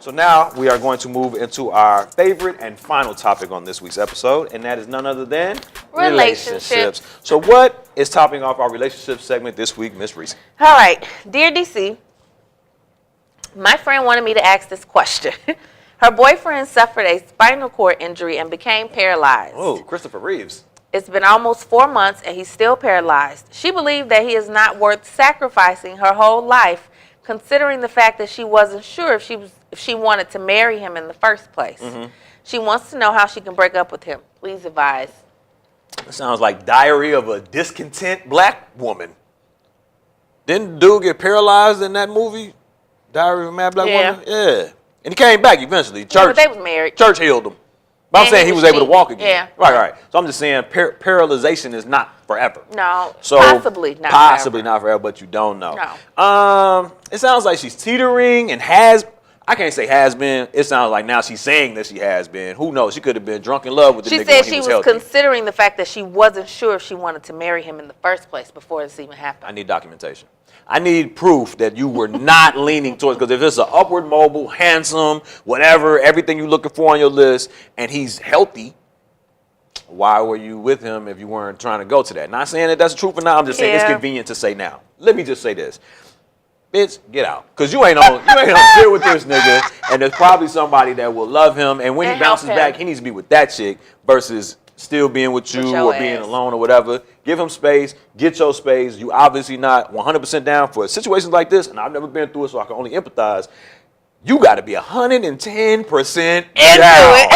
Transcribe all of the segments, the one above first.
So now we are going to move into our favorite and final topic on this week's episode, and that is none other than relationships. So what is topping off our relationship segment this week, Miss Reese? All right. Dear DC, my friend wanted me to ask this question. Her boyfriend suffered a spinal cord injury and became paralyzed. Oh, Christopher Reeves. It's been almost 4 months and he's still paralyzed. She believed that he is not worth sacrificing her whole life, considering the fact that she wasn't sure if she wanted to marry him in the first place. Mm-hmm. She wants to know how she can break up with him. Please advise. That sounds like Diary of a Discontent Black Woman. Didn't dude get paralyzed in that movie? Diary of a Mad Black Woman? Yeah. And he came back eventually. Church, they was married. Church healed him. But I'm saying he was able to walk again. Yeah. Right. So I'm just saying paralyzation is not forever. No, so possibly not forever, but you don't know. No. It sounds like she's teetering and I can't say has been. It sounds like now she's saying that she has been. Who knows? She could have been drunk in love with the nigga when he was healthy. She said she was considering the fact that she wasn't sure if she wanted to marry him in the first place before this even happened. I need documentation. I need proof that you were not leaning towards, because if it's an upward mobile, handsome, whatever, everything you're looking for on your list, and he's healthy, why were you with him if you weren't trying to go to that? Not saying that that's the truth or not. I'm just saying it's convenient to say now. Let me just say this. Bitch, get out. Because you ain't on shit with this nigga, and there's probably somebody that will love him, and when he bounces back, he needs to be with that chick versus still being with you or being alone or whatever. Give him space. Get your space. You obviously not 100% down for situations like this, and I've never been through it, so I can only empathize. You got to be 110% down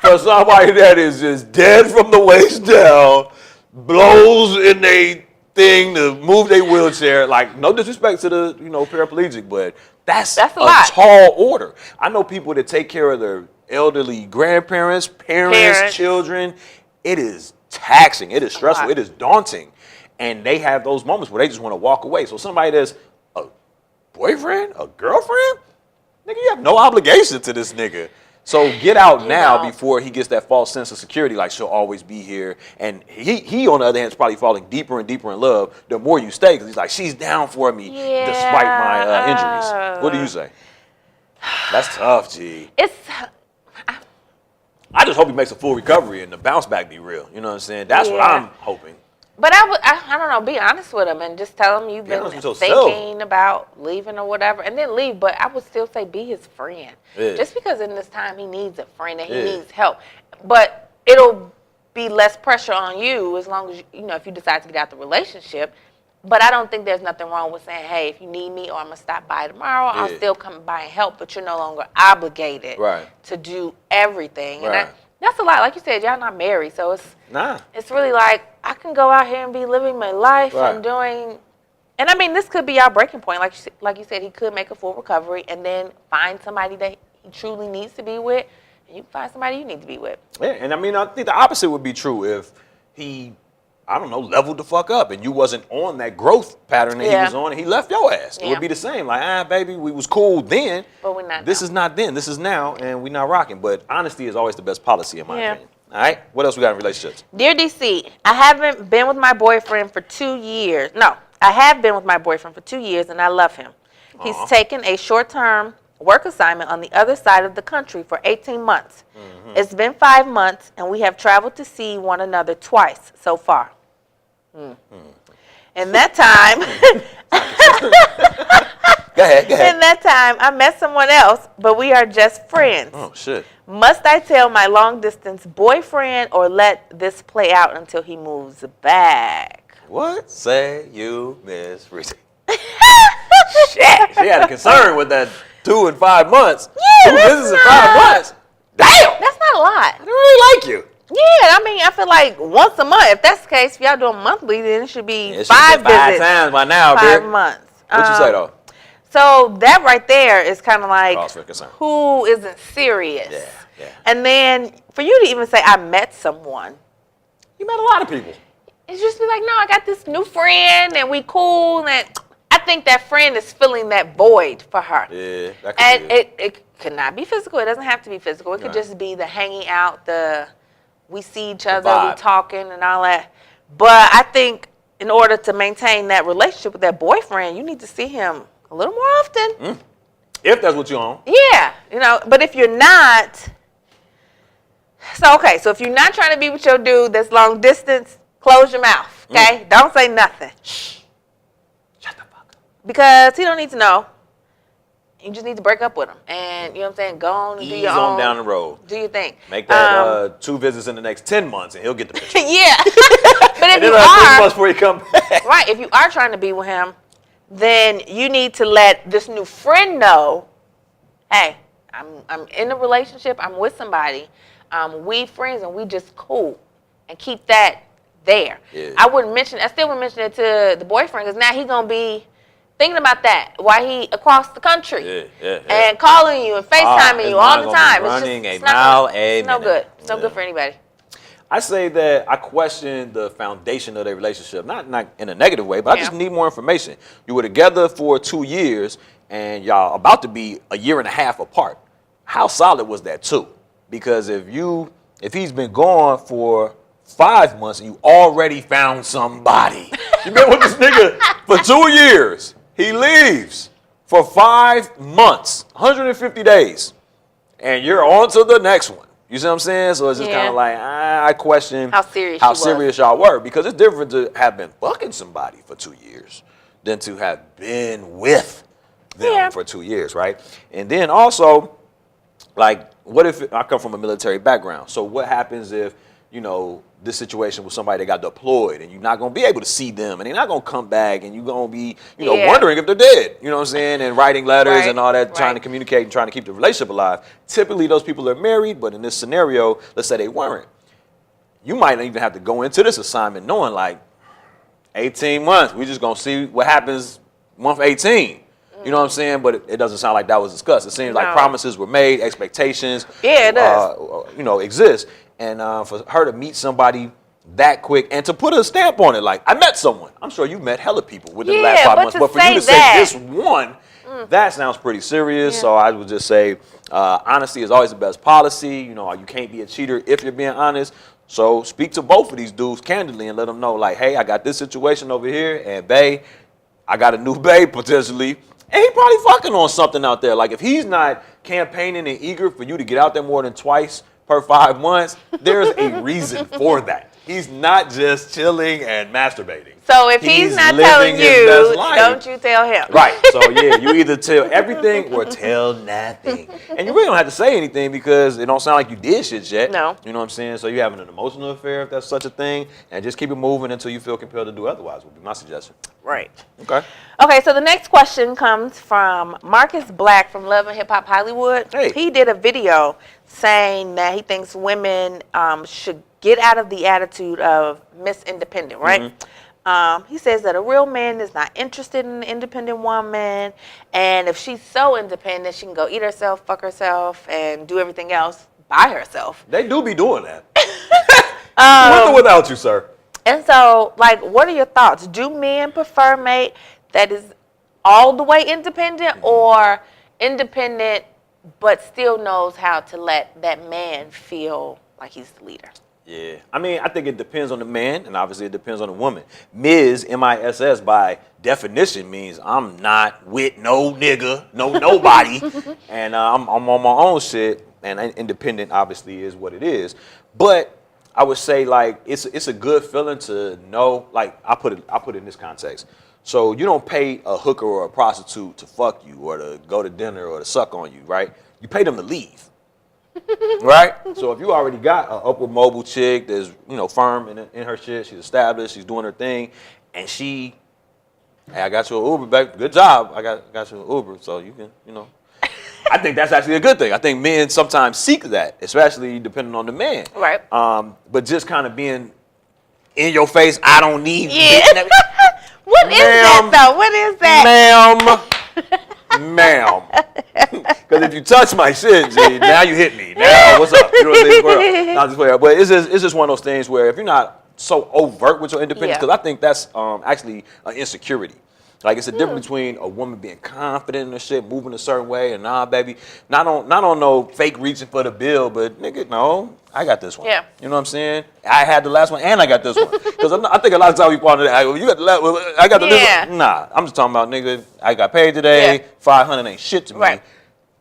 for somebody that is just dead from the waist down, blows in they thing to move their wheelchair. Like, no disrespect to the paraplegic, but that's a tall order. I know people that take care of their elderly grandparents, parents, children. It is taxing. It is stressful. It is daunting. And they have those moments where they just want to walk away. So somebody that's a boyfriend, a girlfriend, nigga, you have no obligation to this nigga. So get out now before he gets that false sense of security, like she'll always be here. And he on the other hand, is probably falling deeper and deeper in love the more you stay, because he's like, she's down for me despite my injuries. What do you say? That's tough, G. I just hope he makes a full recovery and the bounce back be real. You know what I'm saying? That's what I'm hoping. But I don't know, be honest with him and just tell him you've been thinking about leaving or whatever, and then leave. But I would still say be his friend. Yeah. Just because in this time he needs a friend and he needs help. But it'll be less pressure on you as long as, if you decide to get out the relationship. But I don't think there's nothing wrong with saying, hey, if you need me or I'm going to stop by tomorrow, I'll still come by and help. But you're no longer obligated to do everything. And that's a lot. Like you said, y'all not married. So it's really like, I can go out here and be living my life and doing. And I mean, this could be our breaking point. Like you said, he could make a full recovery and then find somebody that he truly needs to be with. And you find somebody you need to be with. Yeah. And I mean, I think the opposite would be true if he, I don't know, leveled the fuck up and you wasn't on that growth pattern that he was on and he left your ass. It would be the same. Like, baby, we was cool then. But we're not. This is not then. This is now, and we're not rocking. But honesty is always the best policy in my opinion. All right? What else we got in relationships? Dear DC, I haven't been with my boyfriend for 2 years. No, I have been with my boyfriend for 2 years and I love him. He's taken a short-term work assignment on the other side of the country for 18 months. Mm-hmm. It's been 5 months and we have traveled to see one another twice so far. In that time, go ahead. In that time, I met someone else, but we are just friends. Oh, shit. Must I tell my long-distance boyfriend or let this play out until he moves back? What say you, Miss Reese? Shit. She had a concern with that 2 and 5 months. Yeah, 2 visits in 5 months. Damn. That's not a lot. I don't really like you. Yeah, I mean, I feel like once a month. If that's the case, if y'all doing monthly, then it should be 5 visits. 5 times by now, 5 months. What you say, though? So that right there is kind of like who isn't serious. Yeah. And then for you to even say, I met someone. You met a lot of people. It's just be like, no, I got this new friend and we cool. And I think that friend is filling that void for her. Yeah, that could and be it. It could not be physical. It doesn't have to be physical. It could just be the hanging out, we see each other, we talking and all that. But I think in order to maintain that relationship with that boyfriend, you need to see him a little more often. if that's what you own. Yeah, you know, but if you're not, so if you're not trying to be with your dude that's long distance, close your mouth, okay? Don't say nothing. Shh. Shut the fuck up. Because he don't need to know. You just need to break up with him, and you know what I'm saying. Go on and do your own. Ease on down the road. Do your thing. Make that 2 visits in the next 10 months, and he'll get the picture. Yeah, but if you 6 months before you come back. Right, if you are trying to be with him, then you need to let this new friend know, hey, I'm in a relationship. I'm with somebody. We friends, and we just cool, and keep that there. Yeah. I still wouldn't mention it to the boyfriend, because now he's gonna be thinking about that while he across the country and calling you and FaceTiming you all the time. It's no good. It's no good for anybody. I say that I question the foundation of their relationship, not in a negative way, but I just need more information. You were together for 2 years, and y'all about to be a year and a half apart. How solid was that 2? Because if he's been gone for 5 months and you already found somebody, you been with this nigga for 2 years. He leaves for 5 months, 150 days, and you're on to the next one. You see what I'm saying? So it's just kind of like, I question how serious y'all were, because it's different to have been fucking somebody for 2 years than to have been with them for 2 years, right? And then also, like, what if I come from a military background? So what happens if, you know, this situation with somebody that got deployed and you're not going to be able to see them and they're not going to come back and you're going to be, you know, wondering if they're dead, you know what I'm saying, and writing letters and all that, trying to communicate and trying to keep the relationship alive. Typically, those people are married, but in this scenario, let's say they weren't. You might not even have to go into this assignment knowing, like, 18 months, we're just going to see what happens month 18. You know what I'm saying? But it doesn't sound like that was discussed. It seems like promises were made, expectations, you know, exist. And for her to meet somebody that quick and to put a stamp on it, like, I met someone. I'm sure you met hella people within the last 5 months. But for you to say this one, that sounds pretty serious. Yeah. So I would just say honesty is always the best policy. You know, you can't be a cheater if you're being honest. So speak to both of these dudes candidly and let them know, like, hey, I got this situation over here, and bae, I got a new bae potentially. And he probably fucking on something out there. Like, if he's not campaigning and eager for you to get out there more than twice per 5 months, there's a reason for that. He's not just chilling and masturbating. So if he's not telling you, don't you tell him. Right. So yeah, you either tell everything or tell nothing. And you really don't have to say anything because it don't sound like you did shit yet. No. You know what I'm saying? So you're having an emotional affair, if that's such a thing, and just keep it moving until you feel compelled to do otherwise would be my suggestion. Right. Okay. Okay, so the next question comes from Marcus Black from Love and Hip Hop Hollywood. Hey. He did a video saying that he thinks women should get out of the attitude of Miss Independent, right? Mm-hmm. He says that a real man is not interested in an independent woman, and if she's so independent, she can go eat herself, fuck herself, and do everything else by herself. They do be doing that. With or without you, sir. And so, like, what are your thoughts? Do men prefer a mate that is all the way independent, or independent but still knows how to let that man feel like he's the leader? Yeah, I mean, I think it depends on the man, and obviously it depends on the woman. Ms., M-I-S-S, by definition means I'm not with no nigga, nobody, and I'm on my own shit, and independent obviously is what it is. But I would say, like, it's a good feeling to know, like, I put it in this context. So you don't pay a hooker or a prostitute to fuck you or to go to dinner or to suck on you, right? You pay them to leave. Right? So if you already got an upward mobile chick that's, you know, firm in her shit, she's established, she's doing her thing, and hey, I got you an Uber, baby. Good job. I got you an Uber, so you can, you know. I think that's actually a good thing. I think men sometimes seek that, especially depending on the man. Right. But just kind of being in your face, I don't need What is that, though? What is that? Ma'am. Because if you touch my shit, G, now you hit me. Now, what's up? You know what I'm saying? Not just where, but it's just one of those things where if you're not so overt with your independence, because I think that's actually an insecurity. Like, it's a difference between a woman being confident in her shit, moving a certain way, and nah, baby, not on no fake reaching for the bill, but nigga, no, I got this one. Yeah. You know what I'm saying? I had the last one, and I got this one. Because I think a lot of times we fall into that. You got the last one, I got the this one. Nah, I'm just talking about, nigga, I got paid today, 500 ain't shit to me. Right.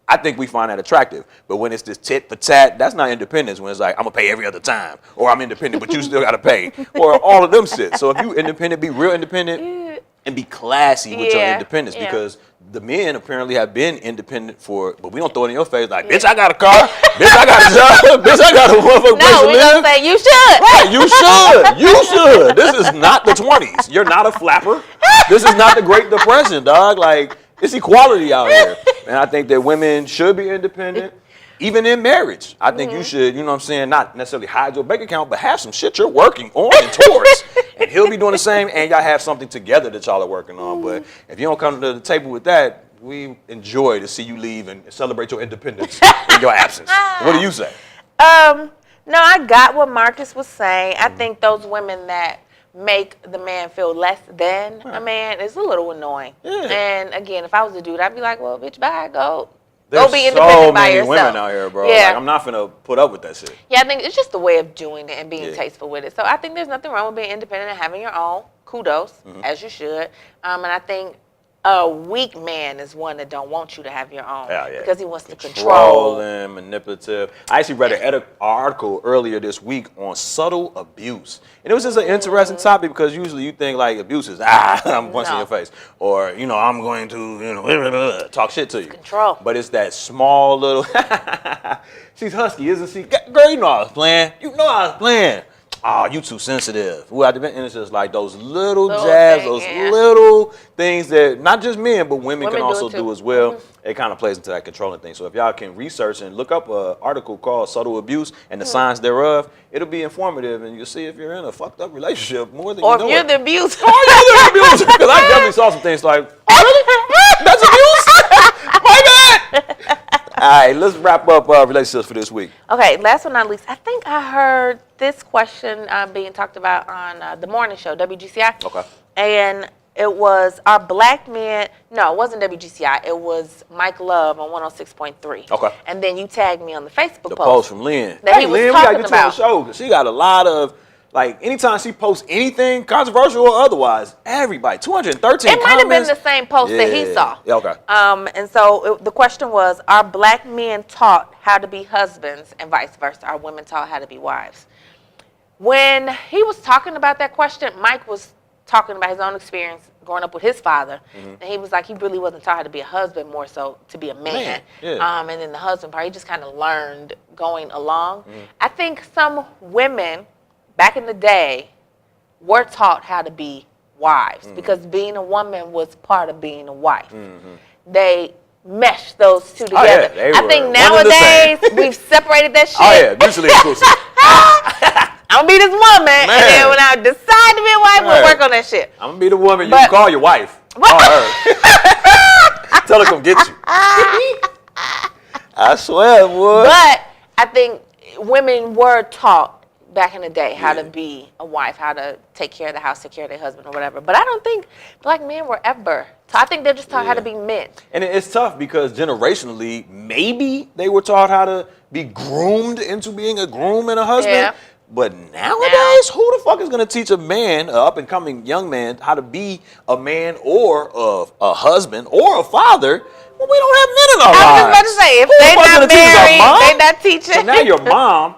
I think we find that attractive. But when it's this tit for tat, that's not independence. When it's like, I'm going to pay every other time. Or I'm independent, but you still got to pay. Or all of them shit. So if you independent, be real independent and be classy with your independence. Because the men apparently have been independent but we don't throw it in your face like, bitch, I got a car. Bitch, I got a job. Bitch, I got a motherfucking place to live. No, we going to say, you should. Right, you should. You should. This is not the 20s. You're not a flapper. This is not the Great Depression, dog. Like, it's equality out here. And I think that women should be independent, even in marriage. I think you should, you know what I'm saying, not necessarily hide your bank account, but have some shit you're working on and towards. And he'll be doing the same, and y'all have something together that y'all are working on. But if you don't come to the table with that, we enjoy to see you leave and celebrate your independence in your absence. What do you say? No, I got what Marcus was saying. I think those women that make the man feel less than a man is a little annoying. And again, if I was a dude, I'd be like, well, bitch, bye, go be independent so by many yourself. women out here, bro. Yeah. Like, I'm not finna put up with that shit. Yeah, I think it's just a way of doing it and being tasteful with it. So I think there's nothing wrong with being independent and having your own. Kudos, as you should. And I think a weak man is one that don't want you to have your own because he wants to control and manipulative. I actually read an article earlier this week on subtle abuse, and it was just an interesting topic because usually you think like abuse is I'm punching your face, or I'm going to talk shit to you. Control, but it's that small little. She's husky, isn't she? Girl, you know I was playing. You know I was playing. Oh, you too sensitive. Well, and it's just like those little jabs, those little things that not just men, but women can also do as well. It kind of plays into that controlling thing. So if y'all can research and look up an article called Subtle Abuse and the Signs Thereof, it'll be informative, and you'll see if you're in a fucked up relationship more than you know. Or if you're the abuser. Or you're the abuser. Because I definitely saw some things like, oh, really? That's abuse? My God. All right, let's wrap up relationships for this week. Okay, last but not least, I think I heard this question being talked about on the morning show, WGCI. Okay. And it was, are black men, no, it wasn't WGCI, it was Mike Love on 106.3. Okay. And then you tagged me on the Facebook post. The post from Lynn. That he was Lynn, talking we got to get you on the show because she got a lot of, like, anytime she posts anything, controversial or otherwise, everybody, 213 comments. It might have been the same post that he saw. Yeah, okay. And so the question was, are black men taught how to be husbands and vice versa? Are women taught how to be wives? When he was talking about that question, Mike was talking about his own experience growing up with his father. And he was like, he really wasn't taught how to be a husband, more so to be a man. And then the husband part, he just kind of learned going along. I think some women back in the day were taught how to be wives because being a woman was part of being a wife. They meshed those two together. I think nowadays we've separated that shit. Oh yeah, mutually exclusive. I'm gonna be this woman, and then when I decide to be a wife, we'll work on that shit. I'm gonna be the woman you call your wife. Call her. Tell her to come get you. I swear, boy. But I think women were taught back in the day how to be a wife, how to take care of the house, take care of their husband or whatever. But I don't think black men were ever taught. I think they're just taught how to be men. And it's tough because generationally, maybe they were taught how to be groomed into being a groom and a husband. Yeah. But nowadays, who the fuck is going to teach a man, an up-and-coming young man, how to be a man or a husband or a father when we don't have men in our lives? I was just about to say, if they're not married, they're not teaching. So now your mom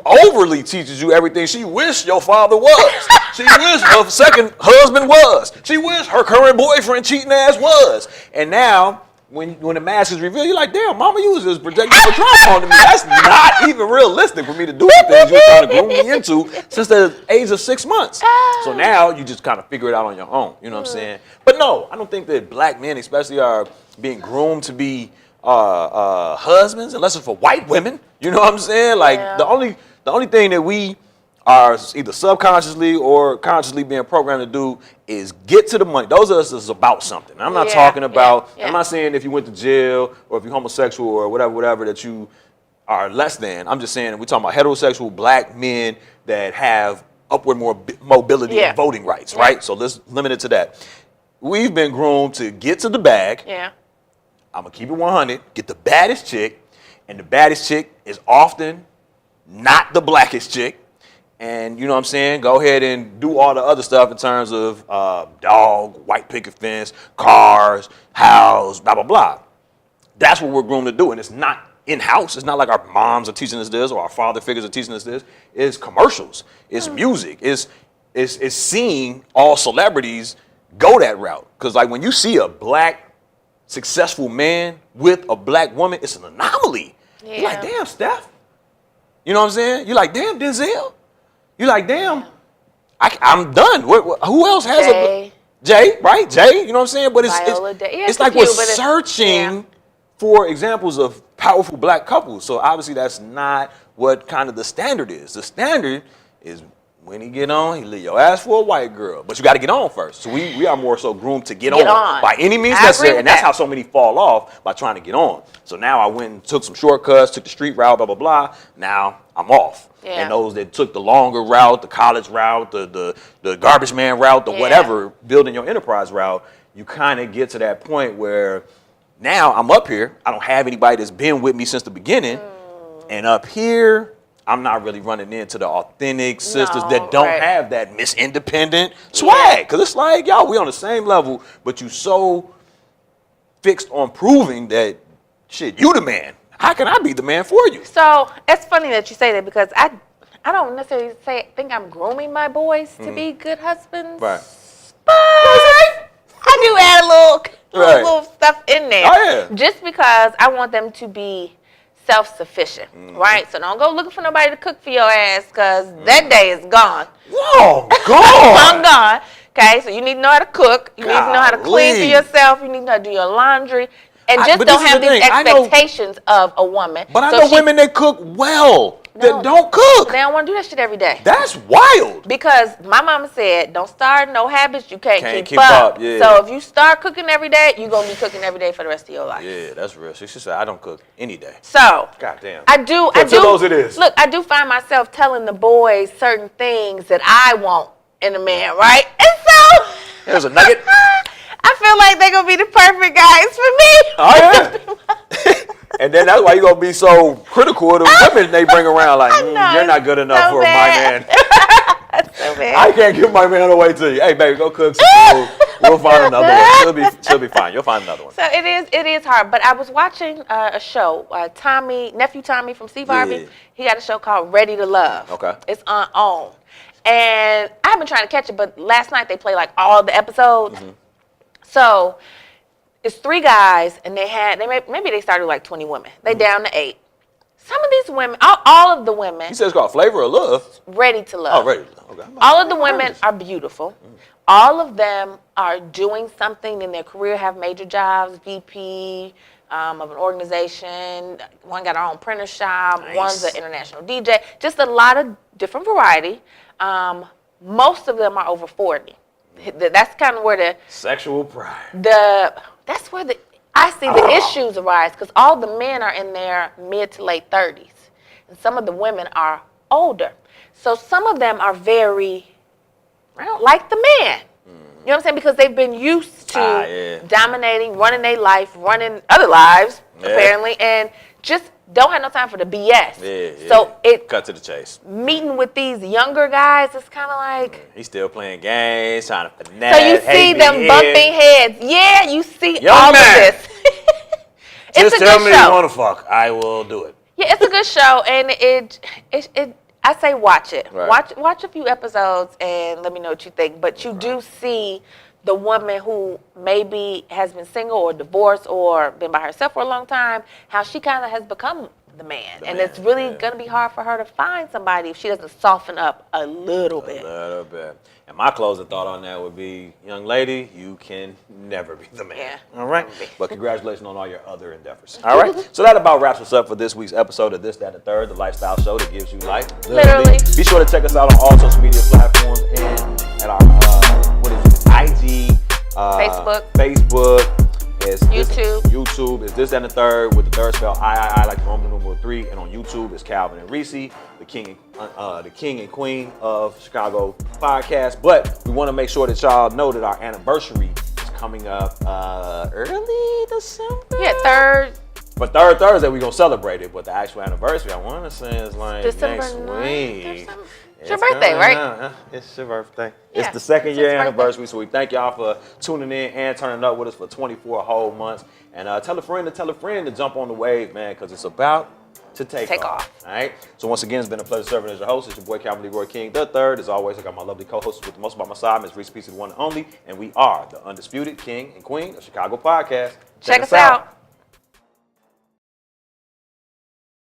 overly teaches you everything she wished your father was. She wished her second husband was. She wished her current boyfriend cheating ass was. And now, when the mask is revealed, you're like, damn, mama, you was just projecting the trauma onto me. That's not even realistic for me to do the things you're trying to groom me into since the age of 6 months. So now you just kind of figure it out on your own. You know what I'm saying? But no, I don't think that black men especially are being groomed to be husbands, unless it's for white women. You know what I'm saying? Like the only thing that we are either subconsciously or consciously being programmed to do is get to the money. Those of us is about something. I'm not talking about, I'm not saying if you went to jail or if you're homosexual or whatever that you are less than. I'm just saying we're talking about heterosexual black men that have upward mobility and voting rights, right? So let's limit it to that. We've been groomed to get to the bag. I'm going to keep it 100, get the baddest chick, and the baddest chick is often not the blackest chick. And you know what I'm saying? Go ahead and do all the other stuff in terms of dog, white picket fence, cars, house, blah, blah, blah. That's what we're groomed to do, and it's not in-house. It's not like our moms are teaching us this or our father figures are teaching us this. It's commercials. It's music. It's seeing all celebrities go that route. Because like when you see a black successful man with a black woman, it's an anomaly. Yeah. You're like, damn, Steph. You know what I'm saying? You're like, damn, Denzel. You're like, damn, I'm done. Who else has Jay, right? Jay, you know what I'm saying? But it's like we're searching for examples of powerful black couples. So obviously that's not what kind of the standard is. The standard is when he get on, he leave your ass for a white girl. But you got to get on first. So we are more so groomed to get on by any means necessary. And that's how so many fall off, by trying to get on. So now I went and took some shortcuts, took the street route, blah, blah, blah. Now I'm off. Yeah. And those that took the longer route, the college route, the garbage man route, the whatever, building your enterprise route, you kind of get to that point where now I'm up here. I don't have anybody that's been with me since the beginning. And up here, I'm not really running into the authentic sisters that don't have that Miss Independent swag. Because it's like, y'all, we on the same level, but you so fixed on proving that, shit, you the man. How can I be the man for you? So it's funny that you say that, because I don't necessarily think I'm grooming my boys to be good husbands. Right. But I do add a little stuff in there. Oh, yeah. Just because I want them to be self-sufficient, right? So don't go looking for nobody to cook for your ass, because that day is gone. Whoa, gone. I'm gone. Okay, so you need to know how to cook. You need to know how to clean for yourself. You need to know how to do your laundry. And just don't have these expectations of a woman. But I know women that cook well that don't cook. They don't want to do that shit every day. That's wild. Because my mama said, don't start no habits you can't keep up. Yeah. So if you start cooking every day, you're going to be cooking every day for the rest of your life. Yeah, that's real. She said, I don't cook any day. So, goddamn. I do. Those it is. Look, I do find myself telling the boys certain things that I want in a man, right? And so, there's a nugget. I feel like they're going to be the perfect guys for me. Oh, yeah. And then that's why you're going to be so critical of the women they bring around. Like, you're not good enough for my man. That's so bad. I can't give my man away to you. Hey, baby, go cook some food. We'll find another one. She'll be fine. You'll find another one. So it is hard. But I was watching a show. Nephew Tommy from Steve Harvey, he got a show called Ready to Love. Okay. It's on OWN. And I've been trying to catch it, but last night they played like all the episodes. Mm-hmm. So it's 3 guys, and maybe they started like 20 women. They down to 8. Some of these women, all of the women. He says it's called Flavor of Love. Ready to Love. Oh, Ready to Love. Okay. All of the women are beautiful. All of them are doing something in their career, have major jobs, VP of an organization. One got her own printer shop. Nice. One's an international DJ. Just a lot of different variety. Most of them are over 40. That's kind of where the sexual pride. That's where I see the issues arise, because all the men are in their mid to late 30s, and some of the women are older. So some of them are very like the man. You know what I'm saying? Because they've been used to dominating, running their life, running other lives apparently, and just don't have no time for the BS. Yeah. So it cut to the chase. Meeting with these younger guys, it's kind of like he's still playing games, trying to finesse. So you see them bumping heads. Yeah, you see all of this. Just tell me you want to fuck, I will do it. Yeah, it's a good show, and it I say watch it. Right. Watch a few episodes and let me know what you think. But you do see the woman who maybe has been single or divorced or been by herself for a long time, how she kind of has become the man. It's really going to be hard for her to find somebody if she doesn't soften up a little bit. A little bit. And my closing thought on that would be, young lady, you can never be the man. Yeah. All right? But congratulations on all your other endeavors. All right? So that about wraps us up for this week's episode of This, That, and the Third, the lifestyle show that gives you life. Literally. Be sure to check us out on all social media platforms and at our, IG, Facebook. It's YouTube is This and the Third with the third spell I like the Roman numeral 3, and on YouTube it's Calvin and Reese, the king and queen of Chicago podcast. But we want to make sure that y'all know that our anniversary is coming up early December. Yeah, third. But third Thursday we're gonna celebrate it, but the actual anniversary I want to say is like December next week. It's your birthday, right? It's your birthday. Yeah, it's the second year birthday. anniversary, so we thank y'all for tuning in and turning up with us for 24 whole months. And tell a friend to jump on the wave, man, because it's about to take off. All right. So once again, it's been a pleasure serving as your host. It's your boy Calvin Leroy King III. As always, I got my lovely co-hosts with the most by my side, Ms. Reese Peace, the one and only, and we are the undisputed king and queen of Chicago podcast. Check us out.